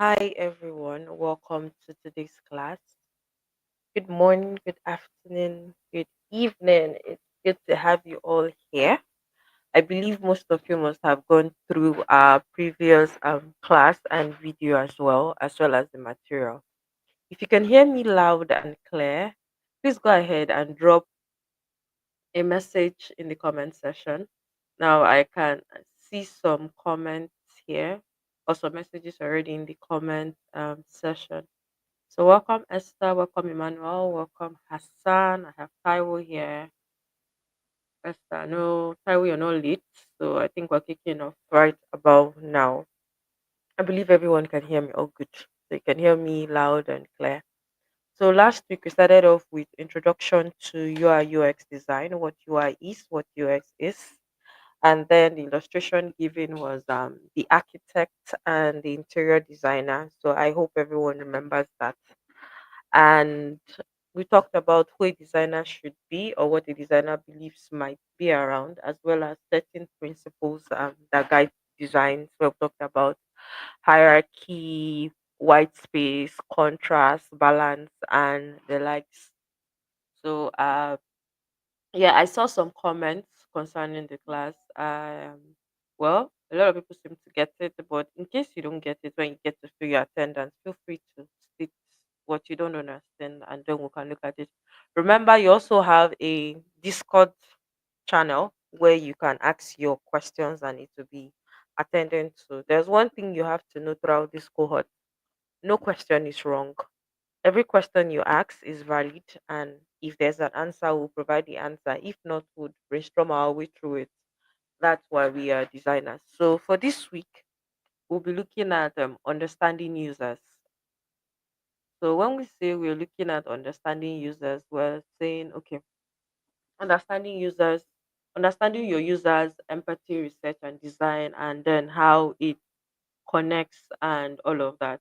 Hi everyone, welcome to today's class. Good morning, good afternoon, good evening. It's good to have you all here. I believe most of you must have gone through our previous class and video as well as the material. If you can hear me loud and clear, please go ahead and drop a message in the comment section. Now I can see some comments here or some messages already in the comment section. So welcome Esther, welcome Emmanuel, welcome Hassan. I have Taiwo here. Esther, no, Taiwo, you're not late. So I think we're kicking off right about now. I believe everyone can hear me all good. So you can hear me loud and clear. So last week we started off with introduction to UI UX design, what UI is, what UX is. And then the illustration given was the architect and the interior designer. So I hope everyone remembers that. And we talked about who a designer should be or what a designer believes might be around, as well as certain principles that guide design. So we talked about hierarchy, white space, contrast, balance, and the likes. So yeah, I saw some comments concerning the class. Well, a lot of people seem to get it, but in case you don't get it, when you get to fill your attendance, feel free to state what you don't understand, and then we can look at it. Remember, you also have a Discord channel where you can ask your questions, and it will be attended to. There's one thing you have to know throughout this cohort: no question is wrong. Every question you ask is valid, and if there's an answer, we'll provide the answer. If not, we'll brainstorm our way through it. That's why we are designers. So for this week, we'll be looking at understanding users. So when we say we're looking at understanding users, we're saying, okay, understanding users, understanding your users, empathy, research, and design, and then how it connects and all of that.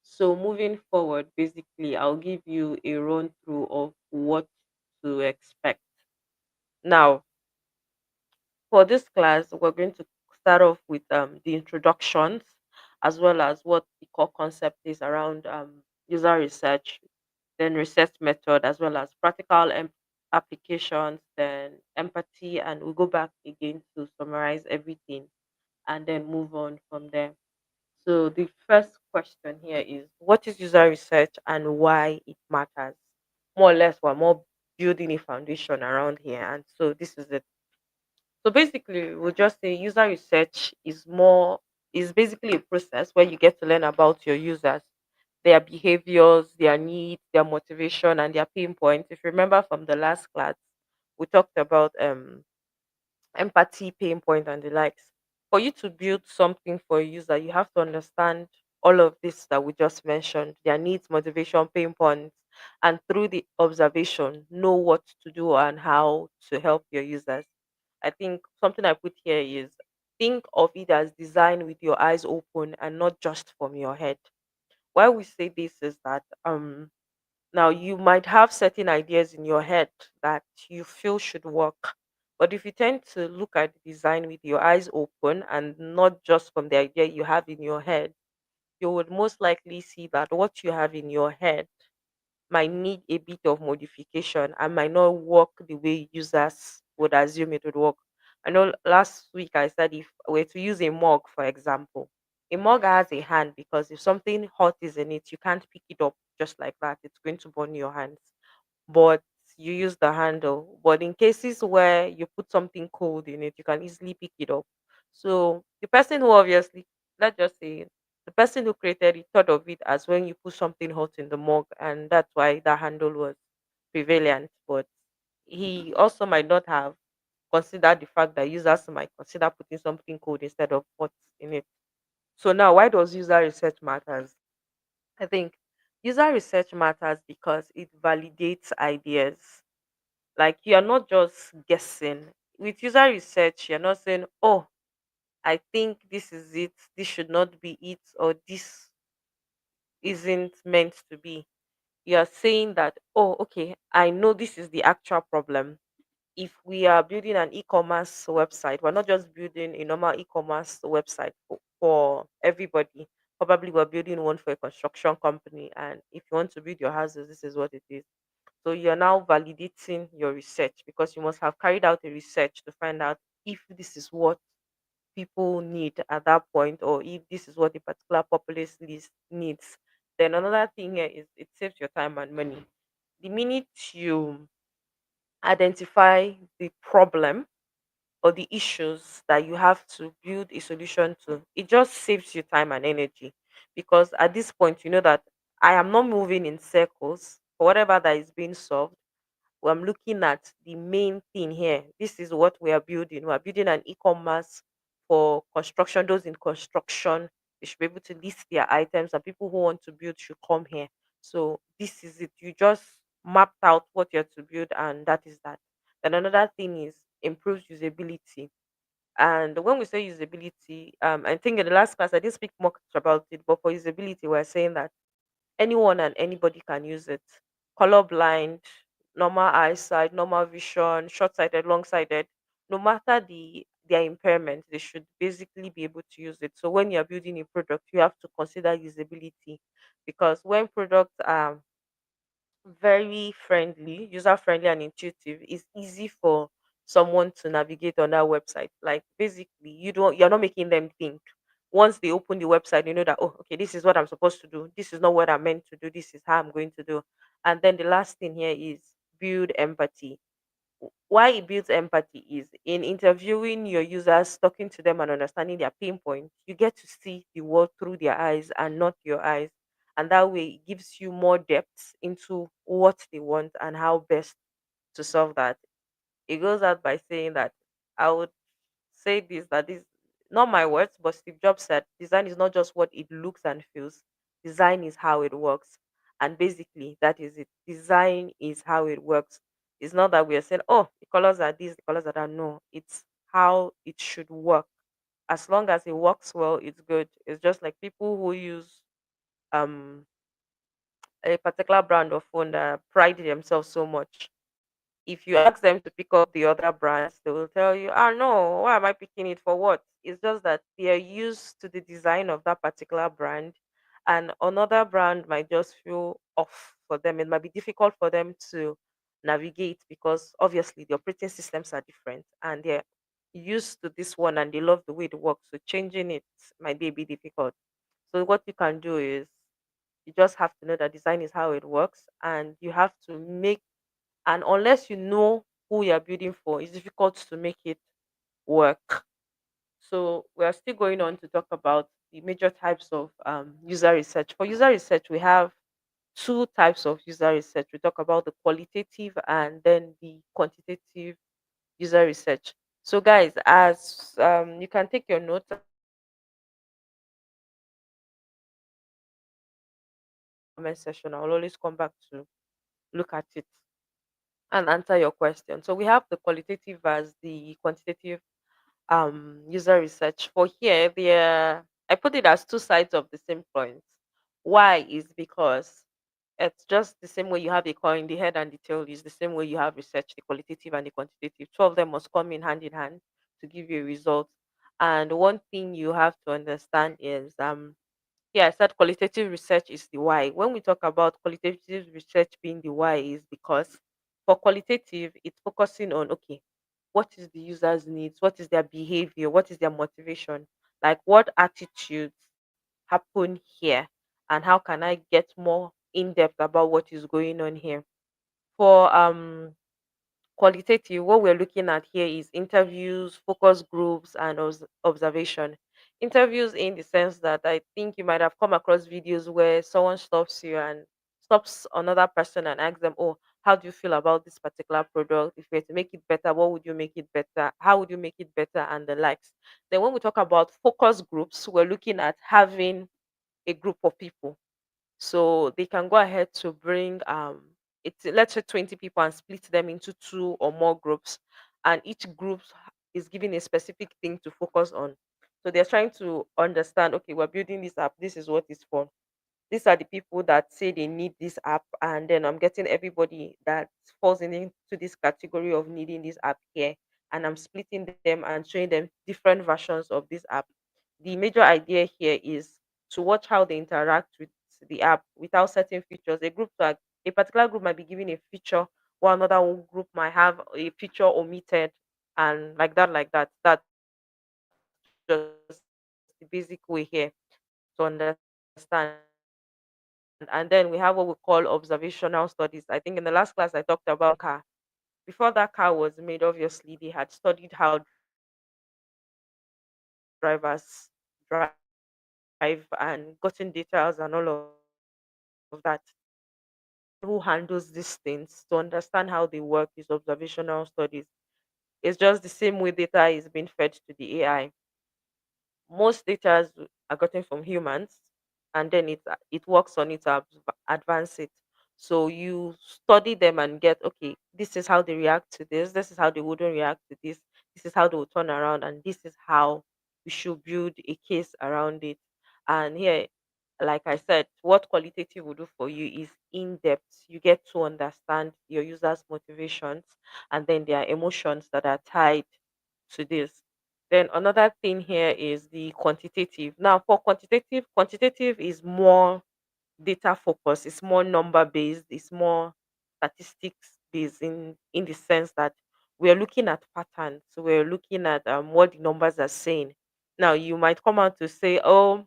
So moving forward, basically, I'll give you a run through of what to expect. Now, for this class, we're going to start off with the introductions as well as what the core concept is around user research, then research method, as well as practical applications, then empathy, and we'll go back again to summarize everything and then move on from there. So the first question here is, what is user research and why it matters? More or less, we're more building a foundation around here. And so this is it. So basically, we'll just say user research is basically a process where you get to learn about your users, their behaviors, their needs, their motivation, and their pain points. If you remember from the last class, we talked about empathy, pain point, and the likes. For you to build something for a user, you have to understand all of this that we just mentioned, their needs, motivation, pain points, and through the observation, know what to do and how to help your users. I think something I put here is think of it as design with your eyes open and not just from your head. Why we say this is that now, you might have certain ideas in your head that you feel should work, but if you tend to look at the design with your eyes open and not just from the idea you have in your head, you would most likely see that what you have in your head might need a bit of modification and might not work the way users would assume it would work. I know last week I said if we're to use a mug, for example, a mug has a hand because if something hot is in it, you can't pick it up just like that. It's going to burn your hands, but you use the handle. But in cases where you put something cold in it, you can easily pick it up. So the person who obviously, let's just say, the person who created it thought of it as when you put something hot in the mug, and that's why that handle was prevalent. But he also might not have considered the fact that users might consider putting something cold instead of hot in it. So now, why does user research matters? I think user research matters because it validates ideas. Like, you're not just guessing. With user research, you're not saying, oh, I think this is it, this should not be it, or this isn't meant to be. You're saying that, oh, okay, I know this is the actual problem. If we are building an e-commerce website, we're not just building a normal e-commerce website for everybody, Probably we're building one for a construction company, and if you want to build your houses, this is what it is. So you're now validating your research because you must have carried out a research to find out if this is what people need at that point, or if this is what a particular populace list needs. Then another thing here is it saves your time and money. The minute you identify the problem or the issues that you have to build a solution to, it just saves you time and energy. Because at this point, you know that I am not moving in circles for whatever that is being solved. I'm looking at the main thing here. This is what we are building. We are building an e-commerce for construction. Those in construction, they should be able to list their items, and people who want to build should come here. So this is it. You just mapped out what you're to build, and that is that. Then another thing is improves usability. And when we say usability, I think in the last class I didn't speak much about it, but for usability, we're saying that anyone and anybody can use it. Colorblind, normal eyesight, normal vision, short-sighted, long-sighted, no matter their impairment, they should basically be able to use it. So when you're building a product, you have to consider usability, because when products are very friendly, user friendly and intuitive, it's easy for someone to navigate on that website. Like basically you're not making them think. Once they open the website, you know that, oh, okay, this is what I'm supposed to do. This is not what I'm meant to do. This is how I'm going to do. And then the last thing here is build empathy. Why it builds empathy is in interviewing your users, talking to them and understanding their pain points, you get to see the world through their eyes and not your eyes. And that way it gives you more depth into what they want and how best to solve that. It goes out by saying that I would say this, that this, not my words, but Steve Jobs said design is not just what it looks and feels, design is how it works. And basically that is it. Design is how it works. It's not that we are saying, oh, the colors are this, the colors are that. No, it's how it should work. As long as it works well, it's good. It's just like people who use um a particular brand of phone that pride themselves so much. If you ask them to pick up the other brands, they will tell you, "Ah, no, why am I picking it for what?" It's just that they are used to the design of that particular brand, and another brand might just feel off for them. It might be difficult for them to navigate because obviously the operating systems are different and they're used to this one and they love the way it works. So changing it might be a bit difficult. So what you can do is you just have to know that design is how it works, and you have to make, and unless you know who you're building for, it's difficult to make it work. So we are still going on to talk about the major types of user research. For user research, we have two types of user research. We talk about the qualitative and then the quantitative user research. So, guys, as you can take your notes in the comment section, I'll always come back to look at it and answer your question. So, we have the qualitative as the quantitative user research. For here, I put it as two sides of the same coin. Why is because it's just the same way you have a coin, the head and the tail is the same way you have research, the qualitative and the quantitative. Two of them must come in hand to give you a result. And one thing you have to understand is yeah, I said qualitative research is the why. When we talk about qualitative research being the why, is because for qualitative, it's focusing on, okay, what is the user's needs, what is their behavior, what is their motivation, like what attitudes happen here, and how can I get more in depth about what is going on here. For qualitative, what we're looking at here is interviews, focus groups, and observation. Interviews, in the sense that I think you might have come across videos where someone stops you and stops another person and asks them, oh, how do you feel about this particular product? If you were to make it better, what would you make it better? How would you make it better? And the likes. Then, when we talk about focus groups, we're looking at having a group of people, so they can go ahead to bring it's, let's say, 20 people and split them into two or more groups, and each group is given a specific thing to focus on. So they're trying to understand, okay, we're building this app, this is what it's for. These are the people that say they need this app, and then I'm getting everybody that falls into this category of needing this app here, and I'm splitting them and showing them different versions of this app. The major idea here is to watch how they interact with the app without certain features. A particular group might be given a feature, while another group might have a feature omitted, and like that. That's just the basic way here to understand. And then we have what we call observational studies. I think in the last class I talked about car. Before that car was made, obviously they had studied how drivers drive and gotten details and all of that. Who handles these things to understand how they work is observational studies. It's just the same way data is being fed to the AI. Most data are gotten from humans, and then it works on it to advance it. So you study them and get, okay, this is how they react to this is how they wouldn't react to this is how they will turn around, and this is how we should build a case around it. And here, like I said, what qualitative will do for you is in depth. You get to understand your users motivations and then their emotions that are tied to this. Then another thing here is the quantitative. Now, for quantitative is more data focused, it's more number based, it's more statistics based in the sense that we're looking at patterns. So we're looking at what the numbers are saying. Now, you might come out to say, oh,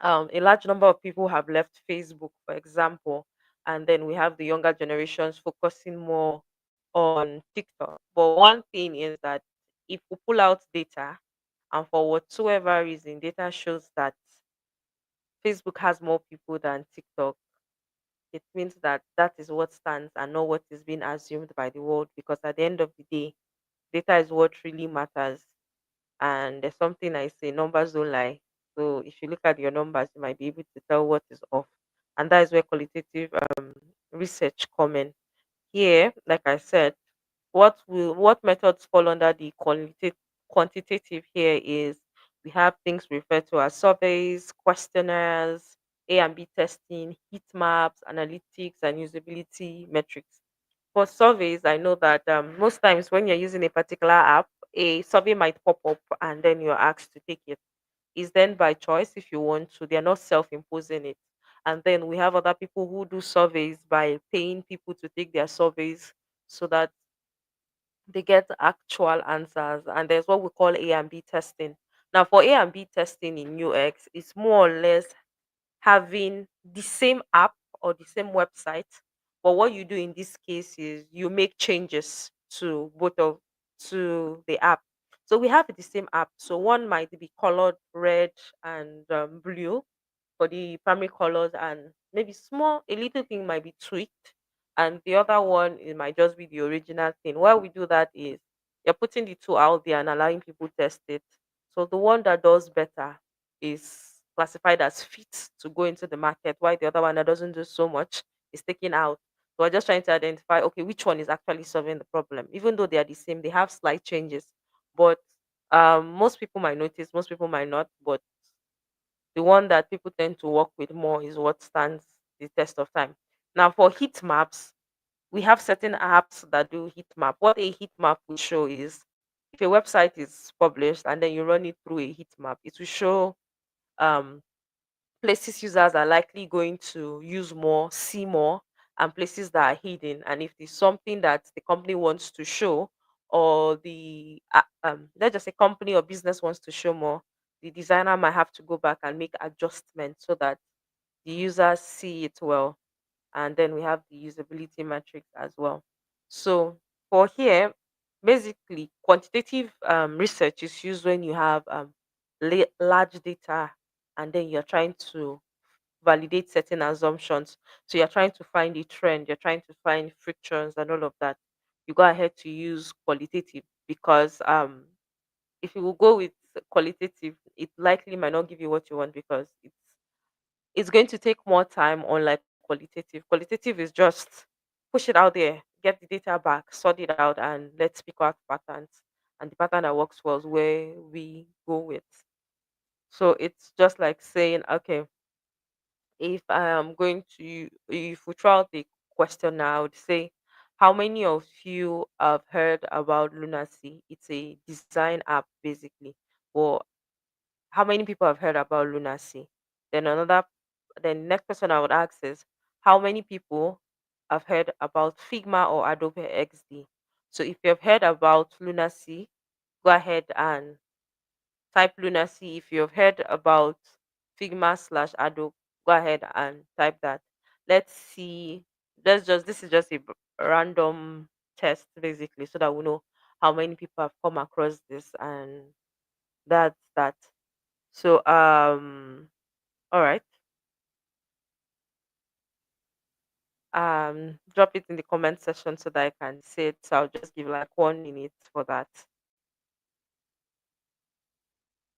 a large number of people have left Facebook, for example, and then we have the younger generations focusing more on TikTok. But one thing is that if we pull out data, and for whatsoever reason, data shows that Facebook has more people than TikTok, it means that that is what stands and not what is being assumed by the world. Because at the end of the day, data is what really matters. And there's something I say, numbers don't lie. So if you look at your numbers, you might be able to tell what is off. And that is where qualitative research come in. Here, like I said, what methods fall under the quantitative here is we have things referred to as surveys, questionnaires, A and B testing, heat maps, analytics, and usability metrics. For surveys, I know that most times when you're using a particular app, a survey might pop up and then you're asked to take it. It's then by choice if you want to. They're not self-imposing it. And then we have other people who do surveys by paying people to take their surveys so that they get actual answers. And there's what we call A and B testing. Now, for A and B testing in UX, it's more or less having the same app or the same website, but what you do in this case is you make changes to both of to the app. So we have the same app. So one might be colored red and blue for the primary colors, and maybe small a little thing might be tweaked, and the other one it might just be the original thing. Why we do that is you're putting the two out there and allowing people test it. So the one that does better is classified as fit to go into the market, while the other one that doesn't do so much is taken out. So we're just trying to identify, okay, which one is actually solving the problem. Even though they are the same, they have slight changes. But most people might notice, most people might not. But the one that people tend to work with more is what stands the test of time. Now, for heat maps, we have certain apps that do heat map. What a heat map will show is if a website is published and then you run it through a heat map, it will show um, places users are likely going to use more, see more, and places that are hidden. And if there's something that the company wants to show, or the let's just say company or business wants to show more, the designer might have to go back and make adjustments so that the users see it well. And then we have the usability metrics as well. So for here, basically, quantitative research is used when you have large data and then you're trying to validate certain assumptions. So you're trying to find a trend, you're trying to find frictions and all of that. You go ahead to use qualitative because if you will go with qualitative, it likely might not give you what you want because it's going to take more time on like qualitative. Qualitative is just push it out there, get the data back, sort it out, and let's pick out patterns. And the pattern that works well is where we go with. So it's just like saying, okay, if I am going to, if we throw out the question now, I would say, how many of you have heard about Lunacy? It's a design app basically. Or how many people have heard about Lunacy? Then then next question I would ask is, how many people have heard about Figma or Adobe XD? So if you've heard about Lunacy, go ahead and type Lunacy. If you've heard about Figma slash Adobe, go ahead and type that. Let's see. This is just a random test basically, so that we know how many people have come across this, and that's that. So all right. Drop it in the comment section so that I can see it. So I'll just give like 1 minute for that.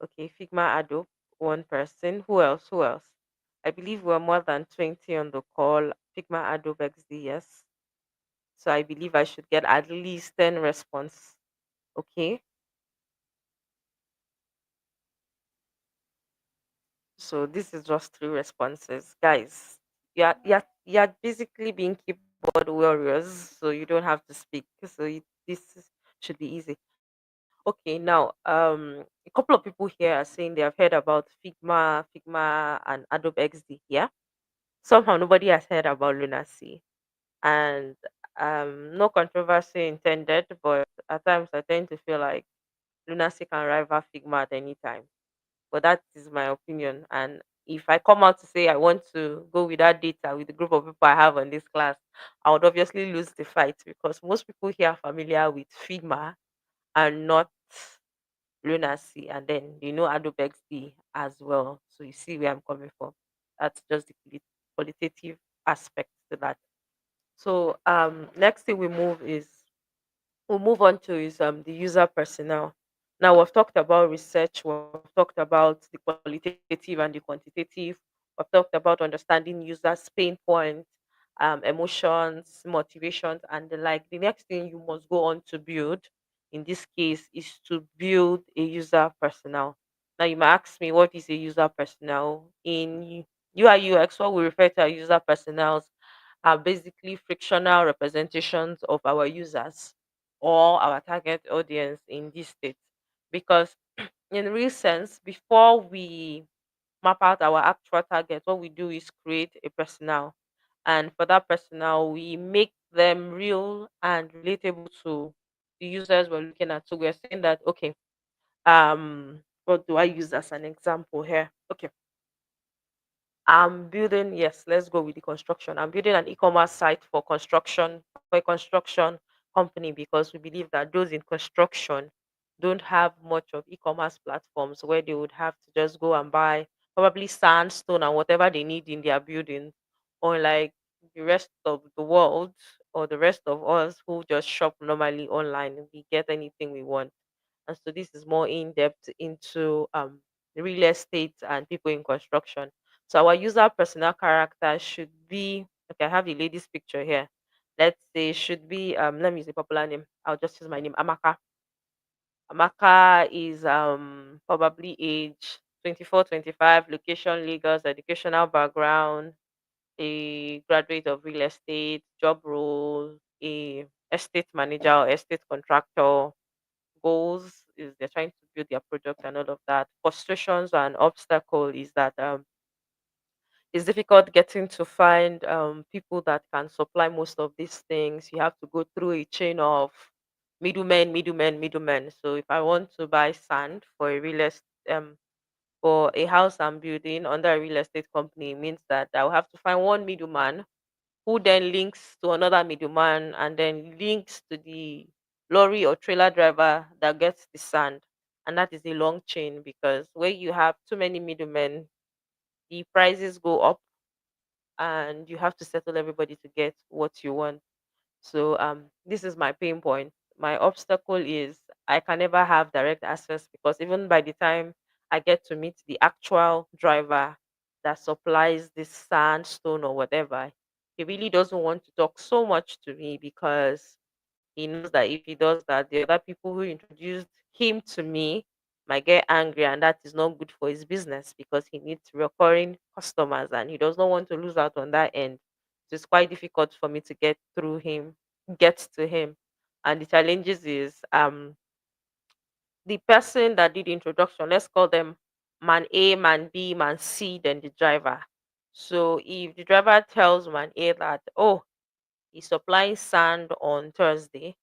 Okay, Figma Adobe, one person. Who else? Who else? I believe we're more than 20 on the call. Figma Adobe XD, yes. So I believe I should get at least 10 response. Okay. So this is just three responses. Guys, you're basically being keyboard warriors, so you don't have to speak. Should be easy. Okay, now a couple of people here are saying they have heard about Figma and Adobe XD. Yeah, somehow nobody has heard about Lunacy, and no controversy intended, but at times I tend to feel like Lunacy can rival Figma at any time. But that is my opinion, and if I come out to say I want to go with that data with the group of people I have on this class, I would obviously lose the fight because most people here are familiar with Figma and not Lunacy, and then Adobe XD as well. So you see where I'm coming from. That's just the qualitative aspect to that. So next thing we'll move on to is the user personnel. Now we've talked about research, we've talked about the qualitative and the quantitative, we've talked about understanding users' pain points, emotions, motivations, and the like. The next thing you must go on to build in this case is to build a user personnel. Now you might ask me, what is a user personnel? In UI UX, what we refer to as user personnels are basically frictional representations of our users or our target audience in this state. Because in real sense, before we map out our actual target, what we do is create a personnel. And for that personnel, we make them real and relatable to the users we're looking at. So we're saying that, okay, what do I use as an example here? Okay, I'm building, yes, let's go with the construction. I'm building an e-commerce site for construction, for a construction company, because we believe that those in construction don't have much of e-commerce platforms where they would have to just go and buy probably sandstone and whatever they need in their building, or like the rest of the world or the rest of us who just shop normally online. We get anything we want. And so this is more in depth into real estate and people in construction. So our user personal character should be, okay. I have the lady's picture here. Let's say should be let me use a popular name. I'll just use my name, Amaka. Amaka is probably age 24, 25, location Lagos, educational background, a graduate of real estate, job role, a estate manager or estate contractor. Goals is they're trying to build their product and all of that. Frustrations and obstacle is that it's difficult getting to find people that can supply most of these things. You have to go through a chain of middlemen. So if I want to buy sand for a for a house I'm building under a real estate company, it means that I will have to find one middleman who then links to another middleman and then links to the lorry or trailer driver that gets the sand. And that is a long chain, because where you have too many middlemen, the prices go up and you have to settle everybody to get what you want. So this is my pain point. My obstacle is I can never have direct access, because even by the time I get to meet the actual driver that supplies this sandstone or whatever, he really doesn't want to talk so much to me, because he knows that if he does that, the other people who introduced him to me might get angry, and that is not good for his business, because he needs recurring customers and he does not want to lose out on that end. So it's quite difficult for me to get to him. And the challenges is the person that did the introduction, let's call them man A, man B, man C, then the driver. So if the driver tells man A that, oh, he's supplying sand on Thursday,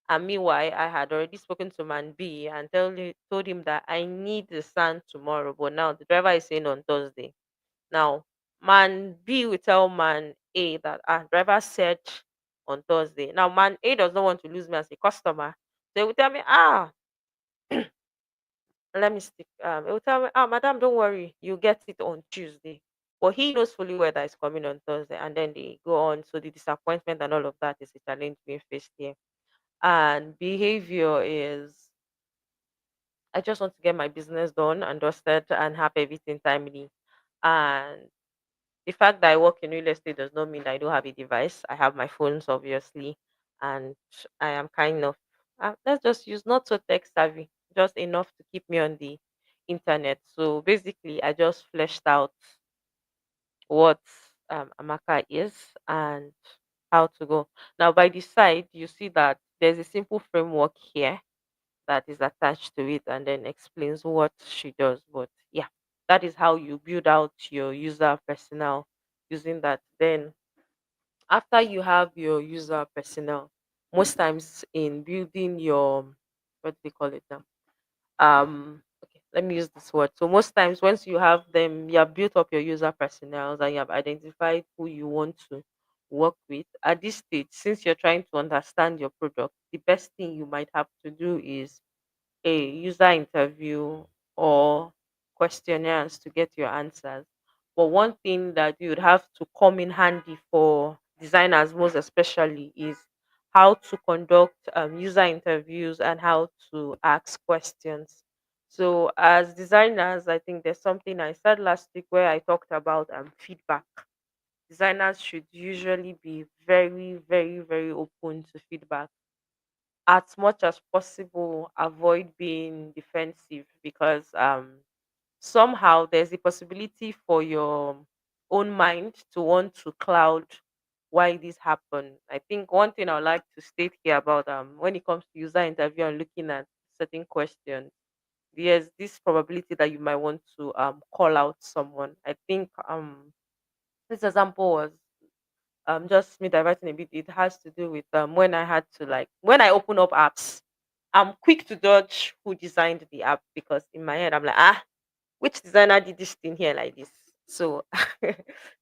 and meanwhile, I had already spoken to man B and told him that I need the sand tomorrow, but now the driver is saying on Thursday. Now, man B will tell man A that driver said on Thursday. Now, man A does not want to lose me as a customer. They will tell me, let me stick. It will tell me, madam, don't worry, you get it on Tuesday. But he knows fully well that it's coming on Thursday, and then they go on. So the disappointment and all of that is a challenge being faced here. And behavior is, I just want to get my business done and dusted and have everything timely. And the fact that I work in real estate does not mean that I don't have a device. I have my phones, obviously, and I am kind of, let's just use not so tech savvy, just enough to keep me on the internet. So basically, I just fleshed out what Amaka is and how to go. Now, by the side, you see that there's a simple framework here that is attached to it and then explains what she does. But yeah, that is how you build out your user personnel using that. Then after you have your user personnel, most times in building your, what do they call it now? Okay, let me use this word. So most times once you have them, you have built up your user personnel and you have identified who you want to work with. At this stage, since you're trying to understand your product, the best thing you might have to do is a user interview or questionnaires to get your answers. But one thing that you would have to come in handy for designers, most especially, is how to conduct user interviews and how to ask questions. So, as designers, I think there's something I said last week where I talked about feedback. Designers should usually be very, very, very open to feedback, as much as possible avoid being defensive, because somehow there's a possibility for your own mind to want to cloud why this happened. I think one thing I would like to state here about when it comes to user interview and looking at certain questions, there's this probability that you might want to call out someone. I think this example was just me diverting a bit. It has to do with when I had to, like, when I open up apps, I'm quick to judge who designed the app, because in my head I'm like, which designer did this thing here like this? So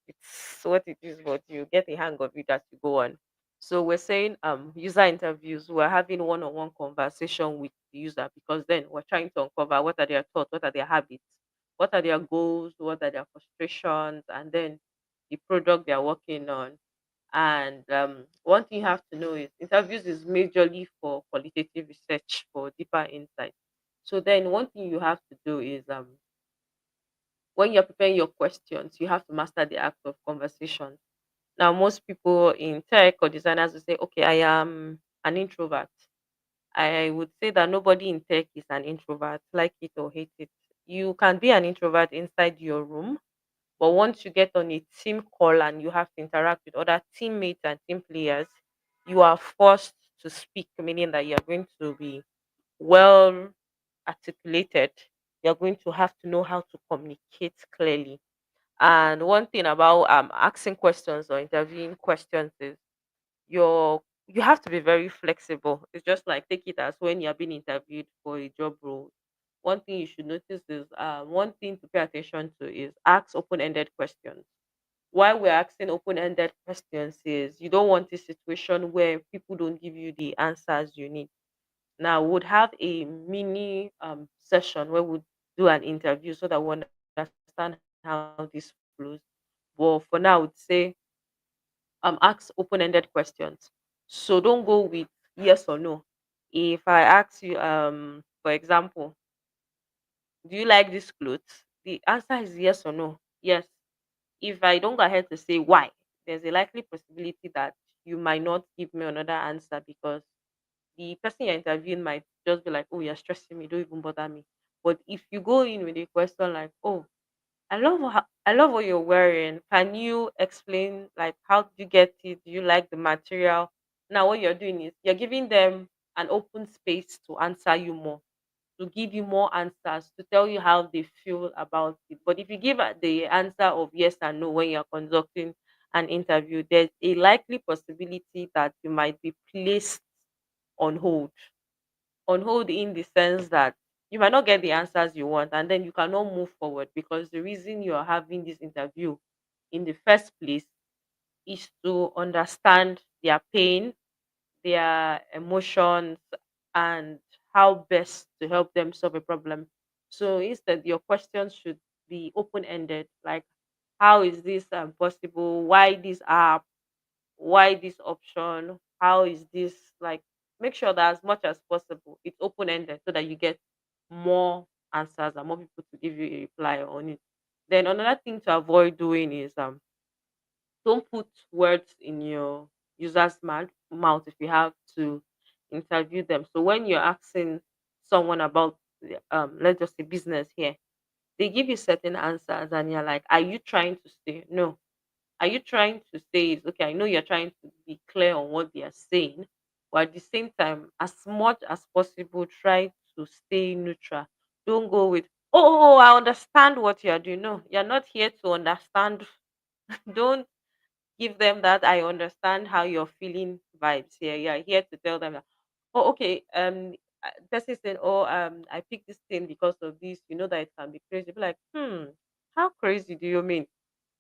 it's what it is, but you get the hang of it as you go on. So we're saying user interviews, we're having one-on-one conversation with the user, because then we're trying to uncover what are their thoughts, what are their habits, what are their goals, what are their frustrations, and then the product they're working on. And one thing you have to know is interviews is majorly for qualitative research for deeper insight. So then one thing you have to do is when you're preparing your questions, you have to master the act of conversation. Now, most people in tech or designers will say, okay, I am an introvert. I would say that nobody in tech is an introvert, like it or hate it. You can be an introvert inside your room, but once you get on a team call and you have to interact with other teammates and team players, you are forced to speak, meaning that you're going to be well articulated. You're going to have to know how to communicate clearly. And one thing about asking questions or interviewing questions is you have to be very flexible. It's just like take it as when you're being interviewed for a job role. One thing you should notice is one thing to pay attention to is ask open-ended questions. Why we're asking open-ended questions is you don't want a situation where people don't give you the answers you need. Now, we would have a mini session where we do an interview so that we understand how this flows. But for now, I would say ask open-ended questions. So don't go with yes or no. If I ask you, for example, do you like this clothes? The answer is yes or no. Yes. If I don't go ahead to say why, there's a likely possibility that you might not give me another answer, because the person you're interviewing might just be like, "Oh, you're stressing me. Don't even bother me." But if you go in with a question like, "Oh, I love what you're wearing. Can you explain, like, how did you get it? Do you like the material?" Now what you're doing is you're giving them an open space to answer you more. to give you more answers to tell you how they feel about it. But if you give the answer of yes and no when you're conducting an interview, there's a likely possibility that you might be placed on hold. On hold in the sense that you might not get the answers you want, and then you cannot move forward because the reason you're having this interview in the first place is to understand their pain, their emotions, and how best to help them solve a problem. So instead, your questions should be open ended, like how is this possible? Why this app? Why this option? How is this like? Make sure that as much as possible it's open ended so that you get more answers and more people to give you a reply on it. Then another thing to avoid doing is don't put words in your user's mouth if you have to interview them. So when you're asking someone about let's just say business here, they give you certain answers and you're like, are you trying to say no? Are you trying to say is okay? I know you're trying to be clear on what they are saying, but at the same time, as much as possible, try to stay neutral. Don't go with, I understand what you're doing. No, you're not here to understand. Don't give them that I understand how you're feeling vibes here. You're here to tell them that, oh, okay, person said, oh, I picked this thing because of this. You know that it can be crazy. Be like, how crazy do you mean?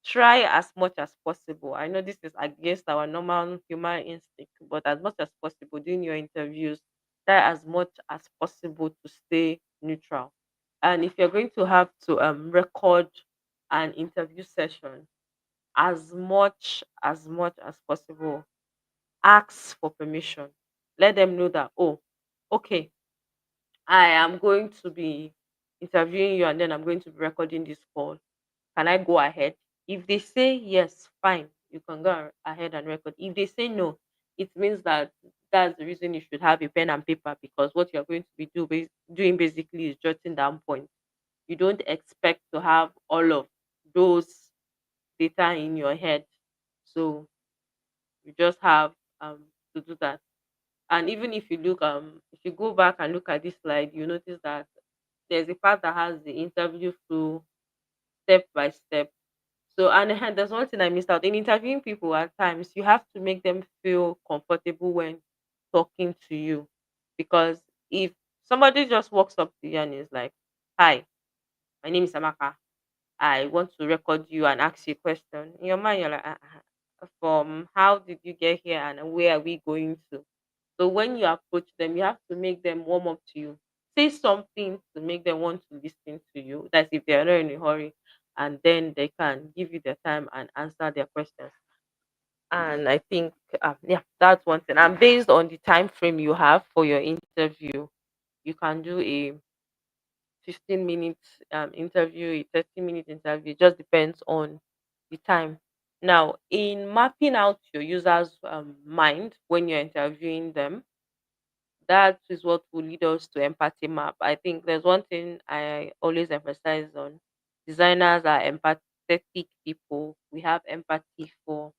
Try as much as possible. I know this is against our normal human instinct, but as much as possible during your interviews, try as much as possible to stay neutral. And if you're going to have to record an interview session, as much as possible, ask for permission. Let them know that, oh, okay, I am going to be interviewing you and then I'm going to be recording this call. Can I go ahead? If they say yes, fine, you can go ahead and record. If they say no, it means that that's the reason you should have a pen and paper, because what you're going to be doing basically is jotting down points. You don't expect to have all of those data in your head. So you just have to do that. And even if you look if you go back and look at this slide, you notice that there's a part that has the interview flow step by step. So and there's one thing I missed out in interviewing people. At times you have to make them feel comfortable when talking to you, because if somebody just walks up to you and is like, "Hi, my name is Amaka. I want to record you and ask you a question." In your mind, you're like, from how did you get here and where are we going to? So when you approach them, you have to make them warm up to you. Say something to make them want to listen to you. That's if they are not in a hurry, and then they can give you their time and answer their questions. And I think, yeah, that's one thing. And based on the time frame you have for your interview, you can do a 15 minutes interview, a 30-minute interview. It just depends on the time. Now, in mapping out your user's mind when you're interviewing them, that is what will lead us to empathy map. I think there's one thing I always emphasize on: designers are empathetic people. We have empathy for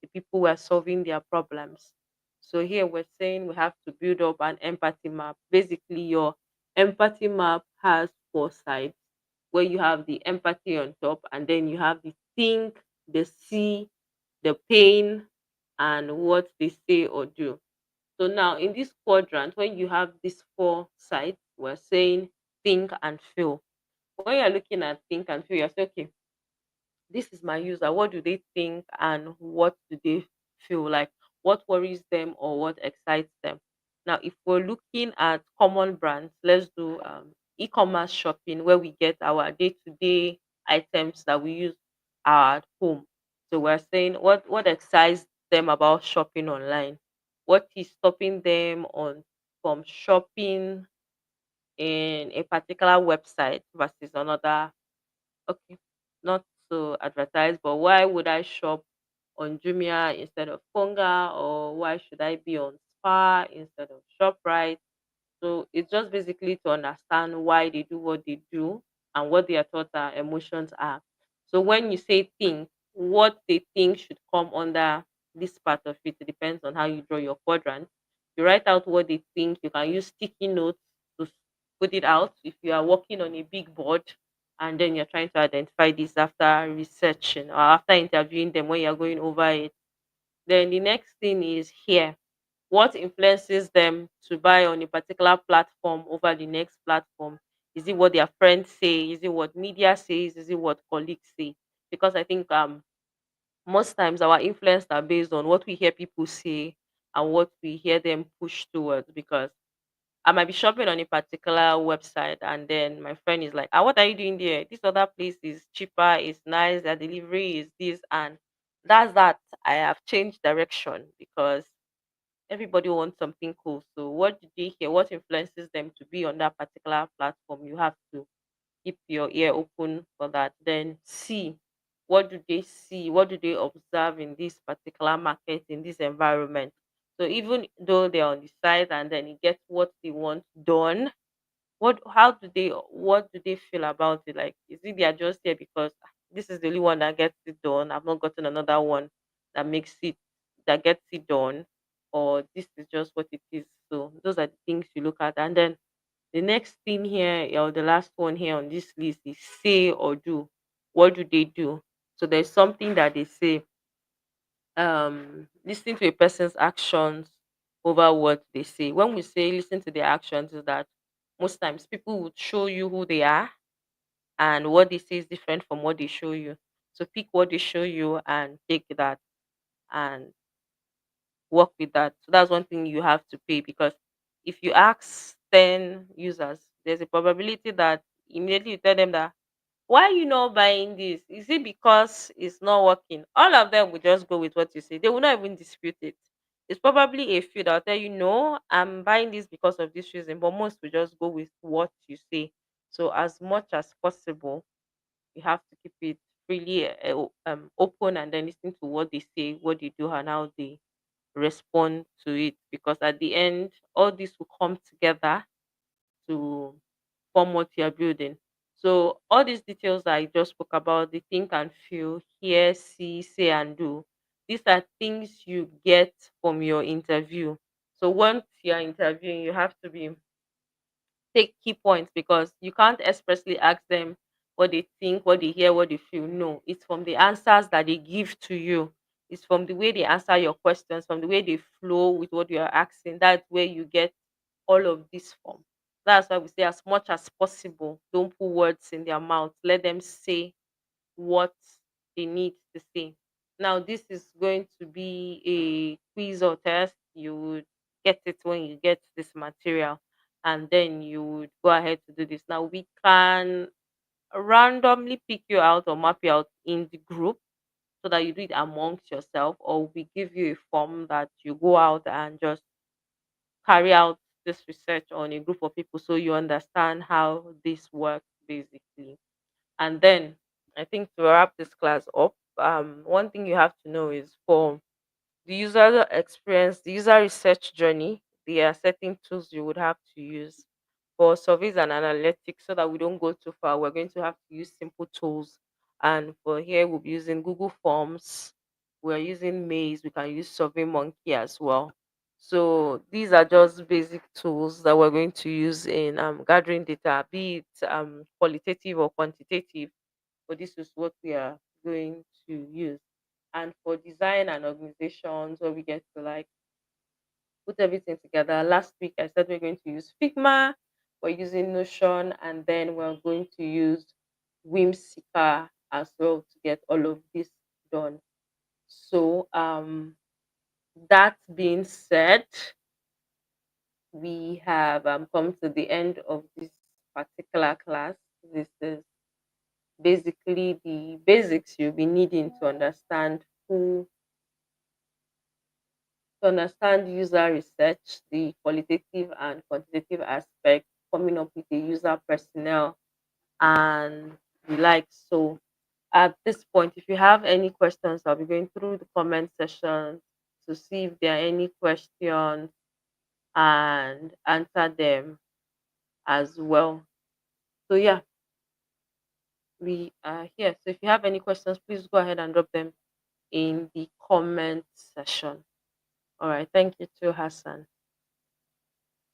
the people who are solving their problems. So here we're saying we have to build up an empathy map. Basically, your empathy map has four sides, where you have the empathy on top, and then you have the think, the see, the pain, and what they say or do. So now in this quadrant, when you have these four sides, we're saying think and feel. When you're looking at think and feel, you're saying, okay, this is my user. What do they think and what do they feel like? What worries them or what excites them? Now, if we're looking at common brands, let's do e-commerce shopping, where we get our day-to-day items that we use at home. So we're saying what excites them about shopping online? What is stopping them on from shopping in a particular website versus another? Okay, not to advertise, but why would I shop on Jumia instead of Konga, or why should I be on Spar instead of Shoprite? So it's just basically to understand why they do what they do and what their thoughts and emotions are. So when you say think, what they think should come under this part of it, it depends on how you draw your quadrant. You write out what they think. You can use sticky notes to put it out. If you are working on a big board and then you're trying to identify this after researching or after interviewing them when you're going over it, then the next thing is here. What influences them to buy on a particular platform over the next platform? Is it what their friends say? Is it what media says? Is it what colleagues say? Because I think most times our influence are based on what we hear people say and what we hear them push towards. Because I might be shopping on a particular website and then my friend is like, ah, what are you doing there? This other place is cheaper, it's nice, their delivery is this, and that's that. I have changed direction because everybody wants something cool. So what did they hear? What influences them to be on that particular platform? You have to keep your ear open for that. Then see, what do they see? What do they observe in this particular market, in this environment? So even though they're on the site and then you get what they want done, what do they feel about it? Like, is it they are just here because this is the only one that gets it done? I've not gotten another one that makes it that gets it done, or this is just what it is. So those are the things you look at. And then the next thing here, or the last one here on this list, is say or do. What do they do? So there's something that they say, listening to a person's actions over what they say. When we say listen to their actions, is that most times people would show you who they are, and what they say is different from what they show you. So pick what they show you and take that and work with that. So that's one thing you have to pay, because if you ask 10 users, there's a probability that immediately you tell them that, why are you not buying this? Is it because it's not working? All of them will just go with what you say. They will not even dispute it. It's probably a few that will tell you, no, I'm buying this because of this reason, but most will just go with what you say. So as much as possible, you have to keep it really open and then listen to what they say, what they do, and how they respond to it. Because at the end, all this will come together to form what you're building. So all these details that I just spoke about, the think and feel, hear, see, say, and do, these are things you get from your interview. So once you're interviewing, you have to be take key points, because you can't expressly ask them what they think, what they hear, what they feel. No, it's from the answers that they give to you. It's from the way they answer your questions, from the way they flow with what you are asking. That's where you get all of this from. That's why we say, as much as possible, don't put words in their mouth. Let them say what they need to say. Now, this is going to be a quiz or test. You would get it when you get this material, and then you would go ahead to do this. Now, we can randomly pick you out or map you out in the group so that you do it amongst yourself, or we give you a form that you go out and just carry out this research on a group of people so you understand how this works basically. And then I think to wrap this class up, one thing you have to know is, for the user experience, the user research journey, there are certain tools you would have to use. For surveys and analytics, so that we don't go too far, we're going to have to use simple tools. And for here, we'll be using Google Forms, we're using Maze, we can use Survey Monkey as well. So these are just basic tools that we're going to use in gathering data, be it qualitative or quantitative. But this is what we are going to use. And for design and organizations, where we get to like put everything together. Last week I said we're going to use Figma, we're using Notion, and then we're going to use Whimsica as well to get all of this done. So that being said, we have come to the end of this particular class. This is basically the basics you'll be needing who to understand user research, the qualitative and quantitative aspect, coming up with a user personnel and the like. So at this point, if you have any questions, I'll be going through the comment section to see if there are any questions and answer them as well. So yeah, we are here. So if you have any questions, please go ahead and drop them in the comment section. All right, thank you too, Hassan.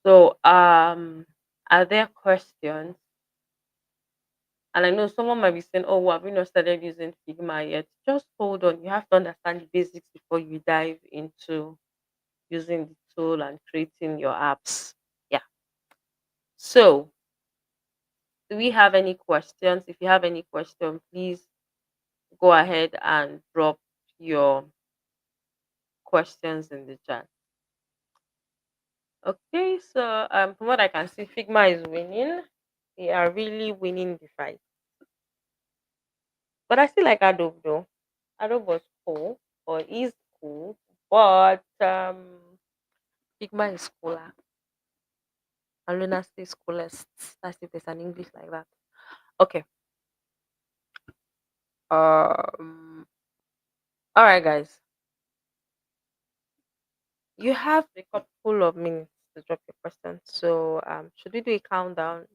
So Are there questions? And I know someone might be saying, "Oh, well, have you not started using Figma yet?" Just hold on. You have to understand the basics before you dive into using the tool and creating your apps. Yeah. So, do we have any questions? If you have any question, please go ahead and drop your questions in the chat. Okay, so from what I can see, Figma is winning. They are really winning the fight. But I still like Adobe though. Adobe was cool, or is cool, but Figma is cooler. And Luna stays coolest. That's if there's an English like that. Okay. All right, guys. You have a couple of minutes to drop your questions. So should we do a countdown?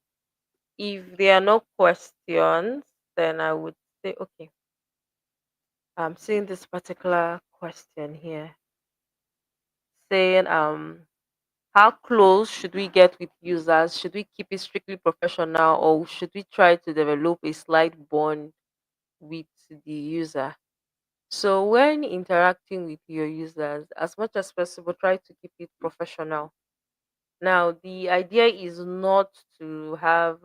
If there are no questions, then I would say okay. I'm seeing this particular question here saying how close should we get with users? Should we keep it strictly professional, or should we try to develop a slight bond with the user? So when interacting with your users, as much as possible, try to keep it professional. Now, the idea is not to have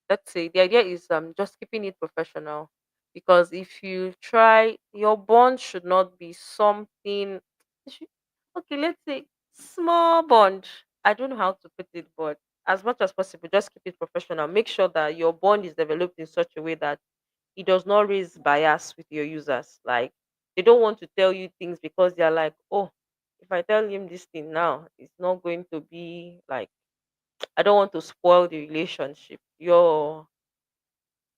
let's say the idea is just keeping it professional, because if you try, your bond should not be something it should- okay, let's say small bond. I don't know how to put it, but as much as possible, just keep it professional. Make sure that your bond is developed in such a way that it does not raise bias with your users. Like, they don't want to tell you things because they're like, oh, if I tell him this thing now, it's not going to be like, I don't want to spoil the relationship. Your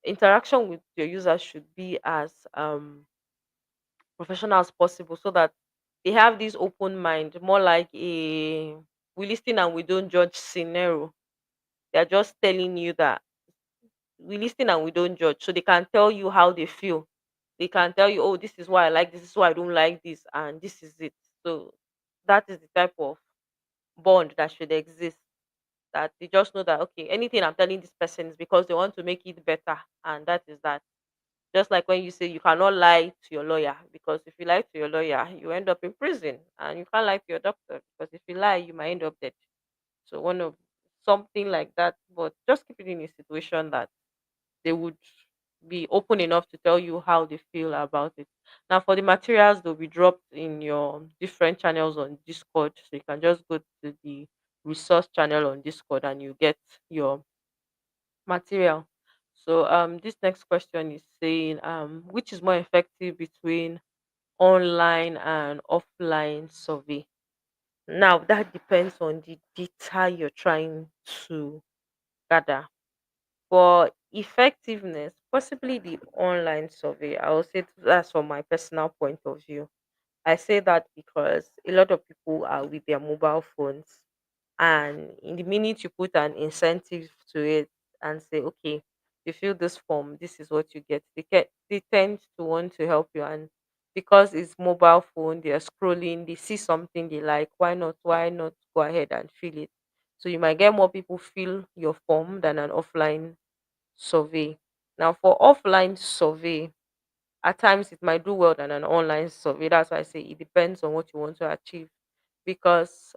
interaction with your users should be as professional as possible, so that they have this open mind, more like a we listen and we don't judge scenario. They're just telling you that we listen and we don't judge, so they can tell you how they feel. They can tell you, oh, this is why I like this is why I don't like this, and this is it. So that is the type of bond that should exist, that they just know that okay, anything I'm telling this person is because they want to make it better, and that is that. Just like when you say you cannot lie to your lawyer, because if you lie to your lawyer, you end up in prison, and you can't lie to your doctor because if you lie, you might end up dead. So one of something like that, but just keep it in a situation that they would be open enough to tell you how they feel about it. Now, for the materials, they'll be dropped in your different channels on Discord. So you can just go to the resource channel on Discord and you get your material. So this next question is saying which is more effective between online and offline survey? Now that depends on the data you're trying to gather. For effectiveness, possibly the online survey. I will say that's from my personal point of view. I say that because a lot of people are with their mobile phones, and in the minute you put an incentive to it and say, okay, you fill this form, this is what you get, they tend to want to help you. And because it's mobile phone, they're scrolling, they see something they like, why not go ahead and fill it? So you might get more people fill your form than an offline survey. Now, for offline survey, at times it might do well than an online survey. That's why I say it depends on what you want to achieve. Because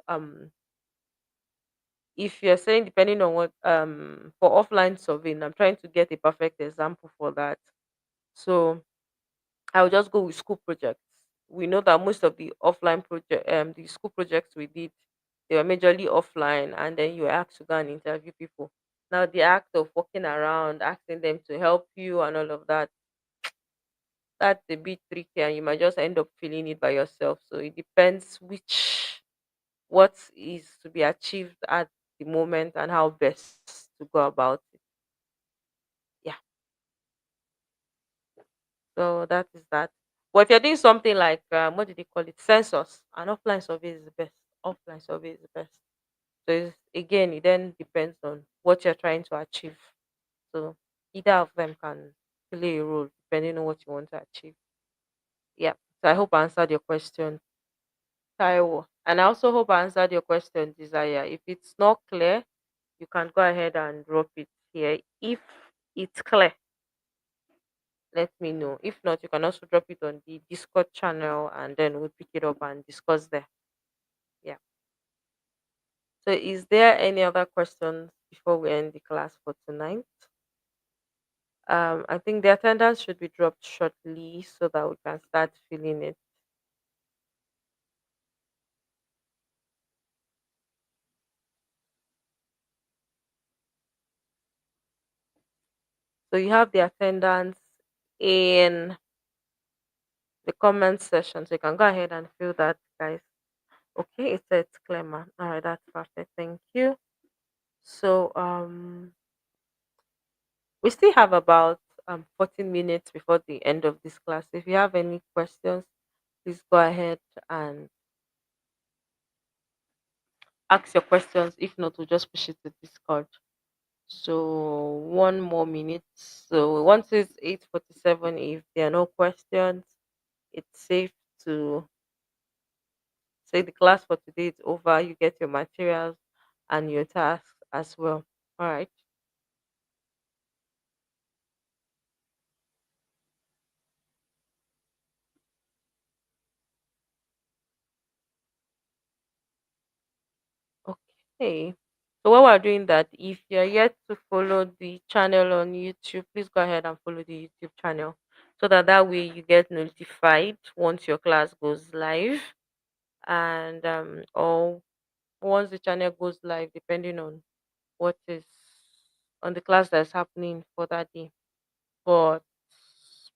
if you're saying depending on what for offline surveying, I'm trying to get a perfect example for that. So I'll just go with school projects. We know that most of the offline project the school projects we did, they were majorly offline, and then you were asked to go and interview people. Now the act of walking around, asking them to help you and all of that, that's a bit tricky, and you might just end up feeling it by yourself. So it depends what is to be achieved at the moment and how best to go about it. Yeah. So that is that. But if you're doing something like what did they call it? Census, an offline survey is the best. Offline survey is the best. So again, it then depends on what you're trying to achieve. So either of them can play a role depending on what you want to achieve. Yeah. So I hope I answered your question, Taiwo. And I also hope I answered your question, Desire. If it's not clear, you can go ahead and drop it here. If it's clear, let me know. If not, you can also drop it on the Discord channel and then we'll pick it up and discuss there. Yeah. So is there any other questions before we end the class for tonight? I think the attendance should be dropped shortly so that we can start filling it. So you have the attendance in the comment section. So you can go ahead and fill that, guys. Okay, it says clear, man. All right, that's perfect. Thank you. So we still have about 14 minutes before the end of this class. If you have any questions, please go ahead and ask your questions. If not, we'll just push it to Discord. So one more minute. So once it's 8:47, if there are no questions, it's safe to say the class for today is over. You get your materials and your tasks as well. All right. Okay. So while we're doing that, if you're yet to follow the channel on YouTube, please go ahead and follow the YouTube channel so that that way you get notified once your class goes live and or once the channel goes live, depending on what is on the class that's happening for that day. But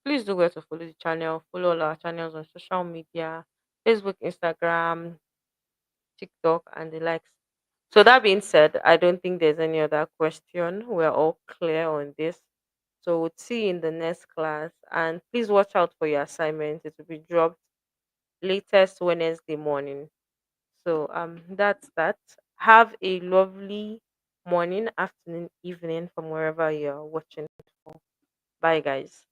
please do go to follow the channel, follow all our channels on social media, Facebook, Instagram, TikTok, and the likes. So that being said, I don't think there's any other question. We're all clear on this. So we'll see you in the next class. And please watch out for your assignments. It will be dropped latest Wednesday morning. So that's that. Have a lovely morning, afternoon, evening from wherever you're watching. Bye guys.